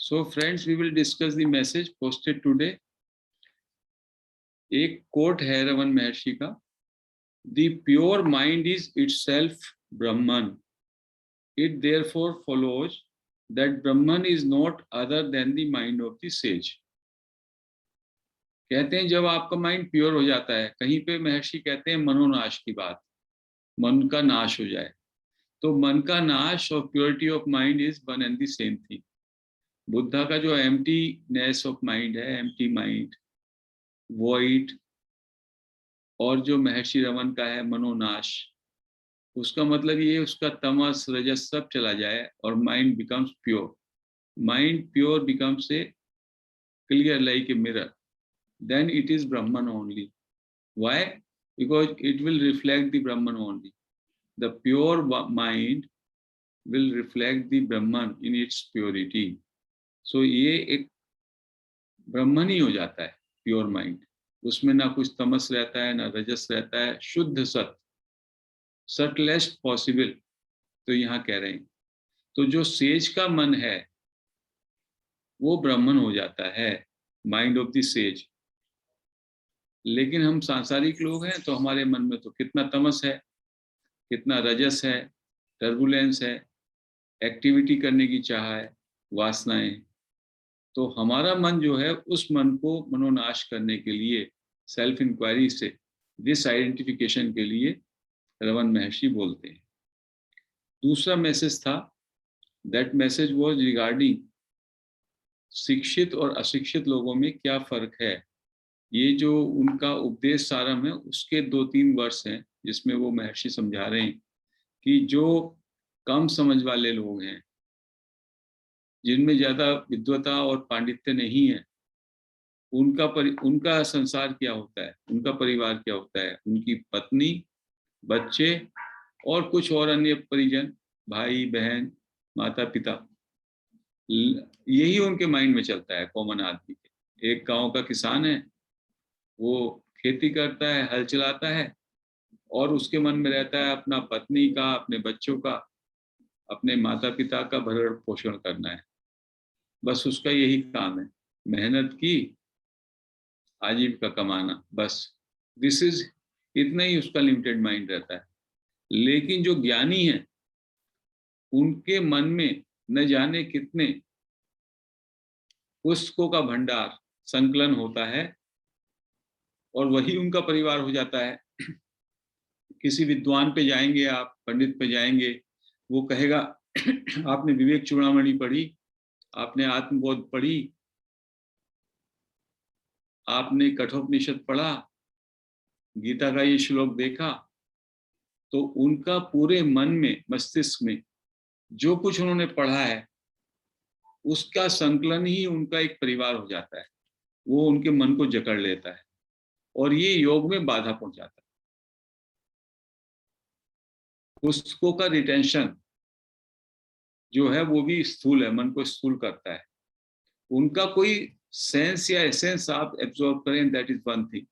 So friends, we will discuss the message posted today. एक coat है रमन महर्षि का, The pure mind is itself Brahman. It therefore follows that Brahman is not other than the mind of the sage. कहते हैं जब आपका mind pure हो जाता है, कहीं पे महर्षि कहते हैं मनोनाश की बात, मन का नाश हो जाए, तो मन का नाश और purity of mind is one and the same thing. Buddha का जो एम्प्टीनेस ऑफ माइंड है, एम्प्टी माइंड, वॉइड, और जो महर्षि रमन का है मनोनाश, उसका मतलब ये उसका तमस रजस सब चला जाए और mind becomes pure. Mind pure becomes a clear like a mirror. Then it is Brahman only. Why? Because it will reflect the Brahman only. The pure mind will reflect the Brahman in its purity. So ये एक ब्रह्मन ही हो जाता है pure mind. उसमें ना कुछ तमस रहता है, ना रजस रहता है, शुद्ध सत, सटलेस्ट पॉसिबल. तो यहाँ कह रहे हैं तो जो सेज का मन है वो ब्रह्मन हो जाता है, माइंड ऑफ द सेज. लेकिन हम सांसारिक लोग हैं तो हमारे मन में तो कितना तमस है, कितना रजस है, टर्बुलेंस है, एक्टिविटी करने की चाह है, वासनाएं. तो हमारा मन जो है उस मन को मनोनाश करने के लिए, सेल्फ इंक्वायरी से डिस आइडेंटिफिकेशन के लिए रमन महर्षि बोलते हैं. दूसरा मैसेज था, दैट मैसेज वाज रिगार्डिंग शिक्षित और अशिक्षित लोगों में क्या फर्क है. ये जो उनका उपदेश सारम है उसके 2-3 वर्ष हैं जिसमें वो महर्षि समझा रहे हैं कि जो कम समझ वाले लोग हैं, जिनमें ज्यादा विद्वता और पांडित्य नहीं है, उनका संसार क्या होता है, उनका परिवार क्या होता है, उनकी पत्नी, बच्चे और कुछ और अन्य परिजन, भाई बहन, माता पिता, यही उनके माइंड में चलता है कॉमन आदमी के. एक गांव का किसान है, वो खेती करता है, हल चलाता है, और उसके मन में रहता है अपना पत्नी का, अपने बच्चों का, अपने माता पिता का भरण पोषण करना है. बस उसका यही काम है, मेहनत की, आजीविका कमाना, बस. दिस इज, इतना ही उसका लिमिटेड माइंड रहता है. लेकिन जो ज्ञानी है उनके मन में न जाने कितने पुस्तकों का भंडार संकलन होता है और वही उनका परिवार हो जाता है. किसी विद्वान पे जाएंगे आप, पंडित पे जाएंगे, वो कहेगा आपने विवेक चूड़ामणि पढ़ी, आपने आत्मबोध पढ़ी, आपने कठोपनिषद पढ़ा, गीता का ये श्लोक देखा. तो उनका पूरे मन में, मस्तिष्क में जो कुछ उन्होंने पढ़ा है उसका संकलन ही उनका एक परिवार हो जाता है. वो उनके मन को जकड़ लेता है और ये योग में बाधा पहुंचाता है. पुस्तकों का रिटेंशन जो है वो भी स्थूल है, मन को स्थूल करता है. उनका कोई सेंस या एसेंस आप एब्जॉर्ब करें, that is one thing.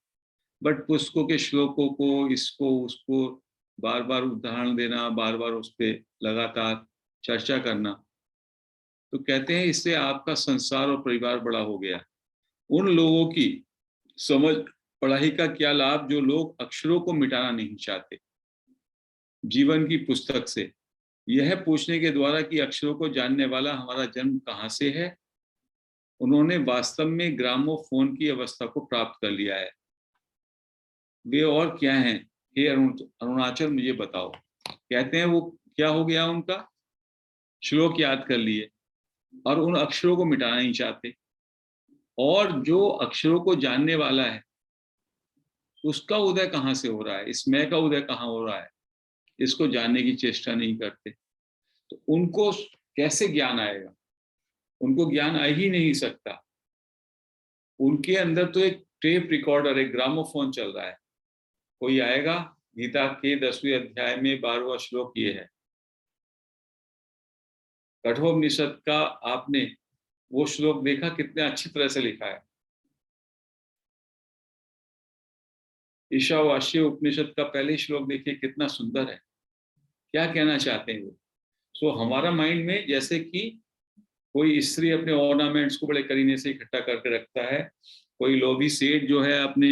But पुस्तकों के श्लोकों को, इसको उसको बार बार उदाहरण देना, बार बार उस पर लगातार चर्चा करना, तो कहते हैं इससे आपका संसार और परिवार बड़ा हो गया. उन लोगों की समझ पढ़ाई का क्या लाभ जो लोग अक्षरों को मिटाना नहीं चाहते जीवन की पुस्तक से, यह पूछने के द्वारा कि अक्षरों को जानने वाला हमारा जन्म कहाँ से है, उन्होंने वास्तव में ग्रामोफोन की अवस्था को प्राप्त कर लिया है. वे और क्या हैं, हे अरुणाचल मुझे बताओ. कहते हैं वो क्या हो गया, उनका श्लोक याद कर लिए और उन अक्षरों को मिटाना नहीं चाहते. और जो अक्षरों को जानने वाला है उसका उदय कहाँ से हो रहा है, इस मैं का उदय कहाँ हो रहा है, इसको जानने की चेष्टा नहीं करते. तो उनको कैसे ज्ञान आएगा, उनको ज्ञान आ ही नहीं सकता. उनके अंदर तो एक टेप रिकॉर्डर, एक ग्रामोफोन चल रहा है. कोई आएगा, गीता के 10वें अध्याय में 12वां श्लोक ये है, कठोपनिषद का आपने वो श्लोक देखा कितने अच्छी तरह से लिखा है. ईशावास्य उपनिषद का पहले श्लोक देखिए कितना सुंदर है, क्या कहना चाहते हैं वो. सो हमारा माइंड में जैसे कि कोई स्त्री अपने ऑर्नामेंट्स को बड़े करीने से इकट्ठा करके रखता है, कोई लोभी सेठ जो है अपने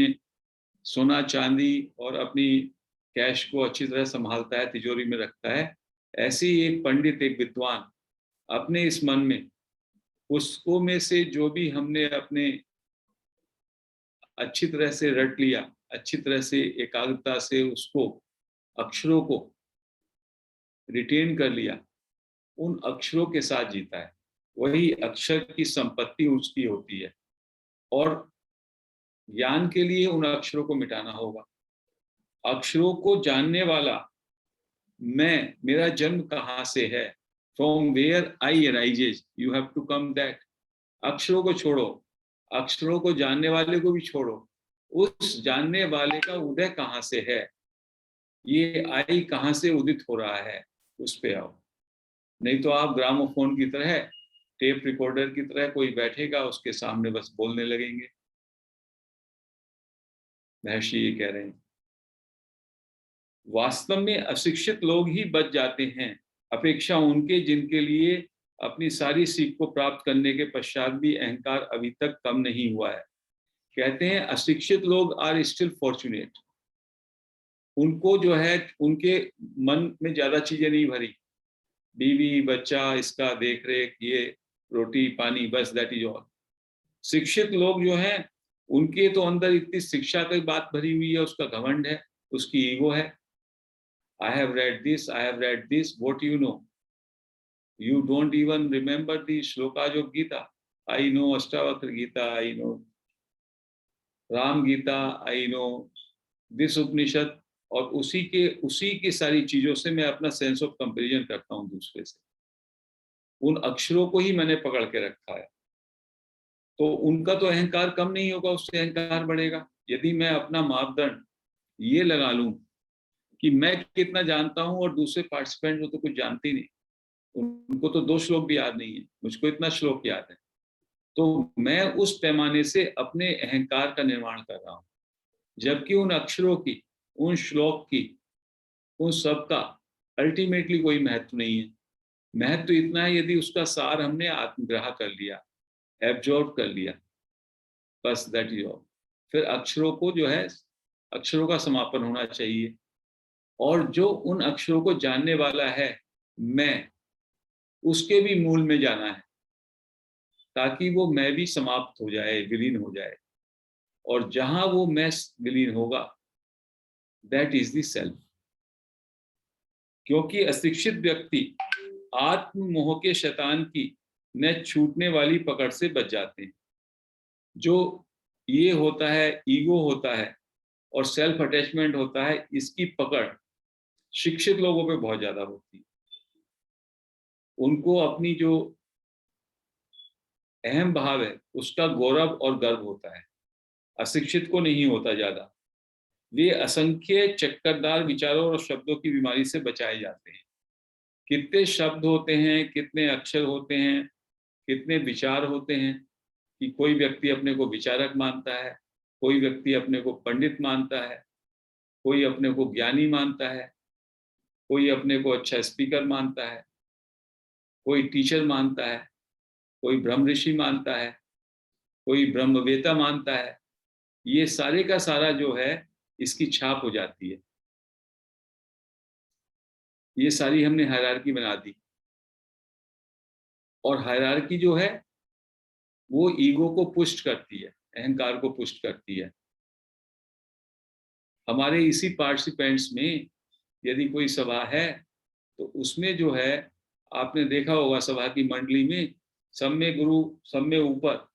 सोना चांदी और अपनी कैश को अच्छी तरह संभालता है, तिजोरी में रखता है। ऐसे ही एक पंडित, एक विद्वान अपने इस मन में पुस्तकों में से जो भी हमने अपने अच्छी तरह से रट लिया, अच्छी तरह से एकाग्रता से उसको, अक्षरों को रिटेन कर लिया, उन अक्षरों के साथ जीता है। वही अक्षर की संपत्ति उसकी होती है। और ज्ञान के लिए उन अक्षरों को मिटाना होगा। अक्षरों को जानने वाला मैं, मेरा जन्म कहाँ से है, from where I arises, you have to come that. अक्षरों को छोड़ो, अक्षरों को जानने वाले को भी छोड़ो, उस जानने वाले का उदय कहाँ से है, ये आई कहाँ से उदित हो रहा है, उस पे आओ। नहीं तो आप ग्रामोफोन की तरह, टेप रिकॉर्डर की तरह कोई बैठेगा, उसके सामने बस बोलने लगेंगे। महर्षि ये कह रहे हैं, वास्तव में अशिक्षित लोग ही बच जाते हैं, अपेक्षा उनके जिनके लिए अपनी सारी सीख को प्राप्त करने के पश्चात भी अहंकार अभी तक कम नहीं हुआ है। कहते हैं अशिक्षित लोग आर स्टिल फॉर्चुनेट। उनको जो है, उनके मन में ज्यादा चीजें नहीं भरी, बीवी बच्चा, इसका देख रेख, ये रोटी पानी, बस दैट इज ऑल। शिक्षित लोग जो हैं, उनके तो अंदर इतनी शिक्षा की बात भरी हुई है, उसका घमंड है, उसकी ईगो है। I have read this, I have read this, what you know? You don't even remember the shlokas of Gita. I know Ashtavakra Gita, I know Ram Gita, I know this Upanishad, और उसी की सारी चीजों से मैं अपना sense of comparison करता हूँ दूसरे से। उन अक्षरों को ही मैंने पकड़ के रखा है, तो उनका तो अहंकार कम नहीं होगा, उससे अहंकार बढ़ेगा। यदि मैं अपना मापदंड ये लगा लूं कि मैं कितना जानता हूं और दूसरे पार्टिसिपेंट वो तो कुछ जानते ही नहीं, उनको तो 2 श्लोक भी याद नहीं है, मुझको इतना श्लोक याद है, तो मैं उस पैमाने से अपने अहंकार का निर्माण कर रहा हूं। जबकि उन अक्षरों की, उन श्लोक की, उन सब का अल्टीमेटली कोई महत्व नहीं है। महत्व इतना है यदि उसका सार हमने आत्मग्रह कर लिया, एब्जॉर्ब कर लिया, बस दैट इज ऑल। फिर अक्षरों को जो है, अक्षरों का समापन होना चाहिए। और जो उन अक्षरों को जानने वाला है मैं, उसके भी मूल में जाना है, ताकि वो मैं भी समाप्त हो जाए, विलीन हो जाए। और जहां वो मैं विलीन होगा, दैट इज द सेल्फ। क्योंकि अशिक्षित व्यक्ति आत्म मोह के शैतान की न छूटने वाली पकड़ से बच जाते हैं। जो ये होता है, ईगो होता है और सेल्फ अटैचमेंट होता है, इसकी पकड़ शिक्षित लोगों पे बहुत ज्यादा होती है। उनको अपनी जो अहम भाव है उसका गौरव और गर्व होता है, अशिक्षित को नहीं होता ज्यादा। वे असंख्य चक्करदार विचारों और शब्दों की बीमारी से बचाए जाते हैं। कितने शब्द होते हैं, कितने अक्षर होते हैं, कितने विचार होते हैं, कि कोई व्यक्ति अपने को विचारक मानता है, कोई व्यक्ति अपने को पंडित मानता है, कोई अपने को ज्ञानी मानता है, कोई अपने को अच्छा स्पीकर मानता है, कोई टीचर मानता है, कोई ब्रह्म ऋषि मानता है, कोई ब्रह्मवेता मानता है। ये सारे का सारा जो है, इसकी छाप हो जाती है। ये सारी हमने हायरार्की बना दी, और हायरार्की जो है वो ईगो को पुष्ट करती है, अहंकार को पुष्ट करती है। हमारे इसी पार्टिसिपेंट्स में यदि कोई सभा है, तो उसमें जो है, आपने देखा होगा सभा की मंडली में, सब में गुरु, सब में ऊपर,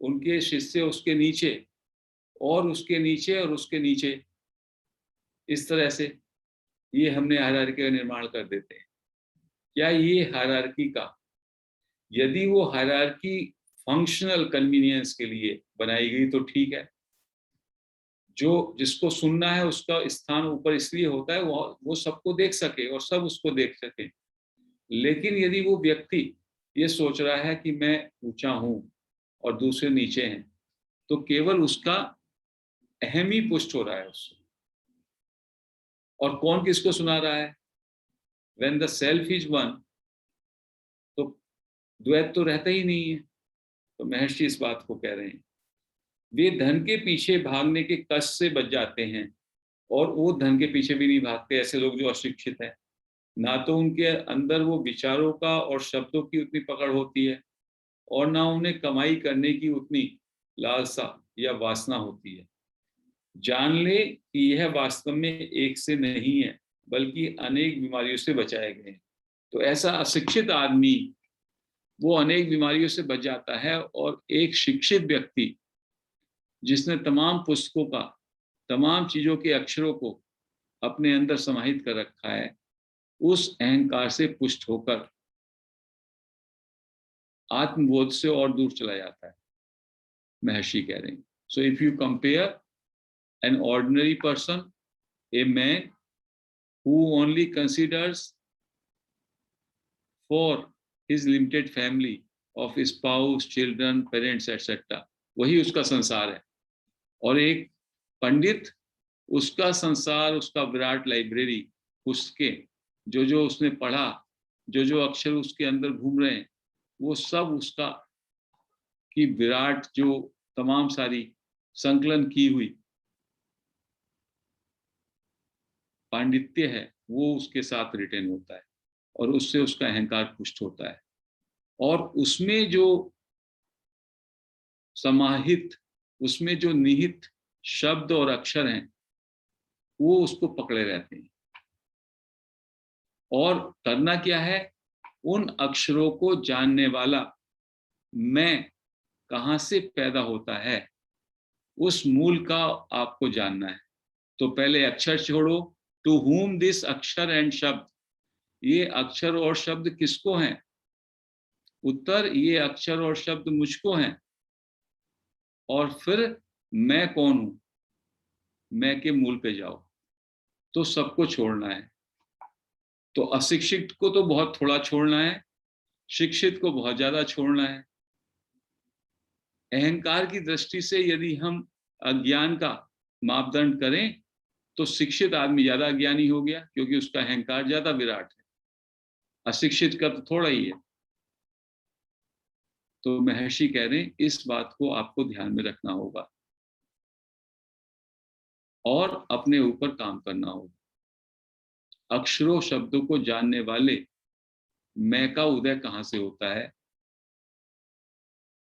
उनके शिष्य उसके नीचे, और उसके नीचे, और उसके नीचे, इस तरह से ये हमने हायरार्की का निर्माण कर देते हैं। क्या ये हायरार्की का, यदि वो हायरार्की फंक्शनल कन्वीनियंस के लिए बनाई गई तो ठीक है, जो जिसको सुनना है उसका स्थान ऊपर इसलिए होता है वो सबको देख सके और सब उसको देख सके। लेकिन यदि वो व्यक्ति ये सोच रहा है कि मैं ऊंचा हूं और दूसरे नीचे हैं, तो केवल उसका अहम ही पुष्ट हो रहा है उससे। और कौन किसको सुना रहा है? When the self is one, तो द्वैत तो रहता ही नहीं है। तो महर्षि इस बात को कह रहे हैं, वे धन के पीछे भागने के कष्ट से बच जाते हैं, और वो धन के पीछे भी नहीं भागते, ऐसे लोग जो अशिक्षित हैं। ना तो उनके अंदर वो विचारों का और शब्दों की उतनी पकड़ होती है, और ना उन्हें कमाई करने की उतनी लालसा या वासना होती है। जान ले कि यह वास्तव में एक से नहीं है, बल्कि अनेक बीमारियों से बचाए गए हैं। तो ऐसा अशिक्षित आदमी वो अनेक बीमारियों से बच जाता है, और एक शिक्षित व्यक्ति जिसने तमाम पुस्तकों का, तमाम चीजों के अक्षरों को अपने अंदर समाहित कर रखा है, उस अहंकार से पुष्ट होकर आत्मबोध से और दूर चला जाता है, महर्षि कह रहे हैं। So if you compare an ordinary person, a man who only considers for his limited family of spouse, children, parents, etc. वही उसका संसार है। और एक पंडित, उसका संसार, उसका विराट लाइब्रेरी, उसके जो जो उसने पढ़ा, जो जो अक्षर उसके अंदर घूम रहे हैं, वो सब उसका की विराट जो तमाम सारी संकलन की हुई पांडित्य है, वो उसके साथ रिटेन होता है, और उससे उसका अहंकार पुष्ट होता है। और उसमें जो समाहित, उसमें जो निहित शब्द और अक्षर हैं, वो उसको पकड़े रहते हैं। और करना क्या है, उन अक्षरों को जानने वाला मैं कहाँ से पैदा होता है, उस मूल का आपको जानना है। तो पहले अक्षर छोड़ो, टू हुम दिस अक्षर एंड शब्द, ये अक्षर और शब्द किसको हैं? उत्तर, ये अक्षर और शब्द मुझको हैं। और फिर मैं कौन हूं, मैं के मूल पे जाओ, तो सबको छोड़ना है। तो अशिक्षित को तो बहुत थोड़ा छोड़ना है, शिक्षित को बहुत ज्यादा छोड़ना है। अहंकार की दृष्टि से यदि हम अज्ञान का मापदंड करें, तो शिक्षित आदमी ज्यादा ज्ञानी हो गया, क्योंकि उसका अहंकार ज्यादा विराट है। अशिक्षित का तो थोड़ा ही है। तो महर्षि कह रहे हैं, इस बात को आपको ध्यान में रखना होगा और अपने ऊपर काम करना होगा। अक्षरों शब्दों को जानने वाले मैं का उदय कहां से होता है?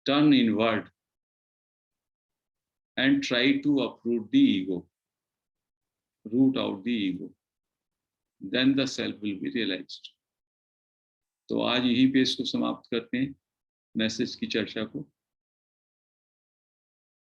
Turn inward and try to uproot the ego, root out the ego, then the self will be realized. तो आज यहीं पे इसको समाप्त करते हैं, मैसेज की चर्चा को।